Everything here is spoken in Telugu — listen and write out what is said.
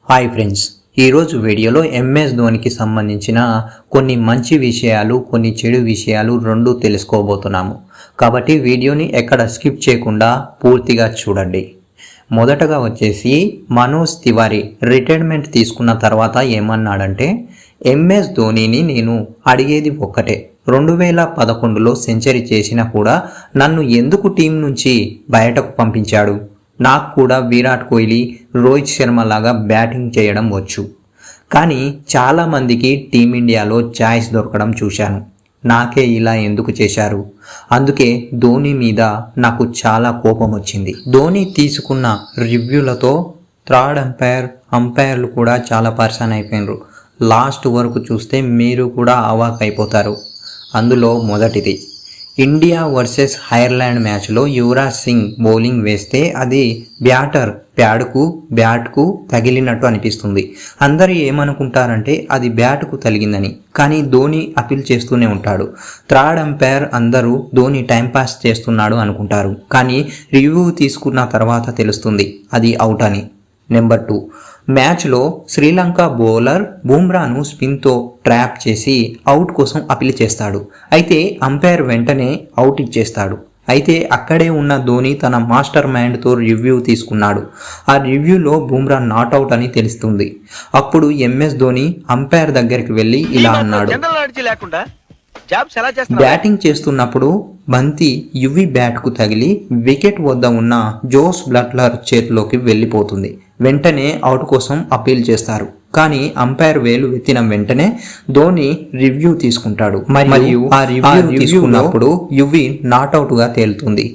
హాయ్ ఫ్రెండ్స్, ఈరోజు వీడియోలో ఎంఎస్ ధోనికి సంబంధించిన కొన్ని మంచి విషయాలు, కొన్ని చెడు విషయాలు రెండు తెలుసుకోబోతున్నాము. కాబట్టి వీడియోని ఎక్కడ స్కిప్ చేయకుండా పూర్తిగా చూడండి. మొదటగా వచ్చేసి మనోజ్ తివారీ రిటైర్మెంట్ తీసుకున్న తర్వాత ఏమన్నాడంటే, ఎంఎస్ ధోనిని నేను అడిగేది ఒక్కటే, 2011లో సెంచరీ చేసినా కూడా నన్ను ఎందుకు టీం నుంచి బయటకు పంపించాడు? నాకు కూడా విరాట్ కోహ్లీ, రోహిత్ శర్మ లాగా బ్యాటింగ్ చేయడం వచ్చు, కానీ చాలామందికి టీమిండియాలో ఛాయిస్ దొరకడం చూశాను. నాకే ఇలా ఎందుకు చేశారు? అందుకే ధోని మీద నాకు చాలా కోపం వచ్చింది. ధోని తీసుకున్న రివ్యూలతో థర్డ్ అంపైర్లు కూడా చాలా పర్సన్ అయిపోయినారు. లాస్ట్ వరకు చూస్తే మీరు కూడా అవాక్ అయిపోతారు. అందులో మొదటిది, ఇండియా వర్సెస్ ఐర్లాండ్ మ్యాచ్లో యువరాజ్ సింగ్ బౌలింగ్ వేస్తే అది బ్యాట్కు తగిలినట్టు అనిపిస్తుంది. అందరూ ఏమనుకుంటారంటే అది బ్యాట్కు తగిలిందని, కానీ ధోని అపీల్ చేస్తూనే ఉంటాడు. థర్డ్ అంపైర్ అందరూ ధోని టైంపాస్ చేస్తున్నాడు అనుకుంటారు, కానీ రివ్యూ తీసుకున్న తర్వాత తెలుస్తుంది అది అవుట్ అని. నెంబర్ 2, మ్యాచ్లో శ్రీలంక బౌలర్ బుమ్రాను స్పిన్తో ట్రాప్ చేసి అవుట్ కోసం అపీల్ చేస్తాడు. అయితే అంపైర్ వెంటనే అవుట్ ఇచ్చేస్తాడు. అయితే అక్కడే ఉన్న ధోని తన మాస్టర్ మైండ్తో రివ్యూ తీసుకున్నాడు. ఆ రివ్యూలో బుమ్రా నాట్అవుట్ అని తెలుస్తుంది. అప్పుడు ఎంఎస్ ధోని అంపైర్ దగ్గరికి వెళ్ళి ఇలా అన్నాడు, బ్యాటింగ్ చేస్తున్నప్పుడు బంతి యువి బ్యాట్కు తగిలి వికెట్ వద్ద ఉన్న జోస్ బట్లర్ చేతిలోకి వెళ్ళిపోతుంది. వెంటనే అవుట్ కోసం అపీల్ చేస్తారు, కానీ అంపైర్ వేలు ఎత్తిన వెంటనే ధోని రివ్యూ తీసుకుంటాడు. మరియు ఆ రివ్యూ తీసుకున్నప్పుడు యువి నాట్అవుట్గా తేలుతుంది.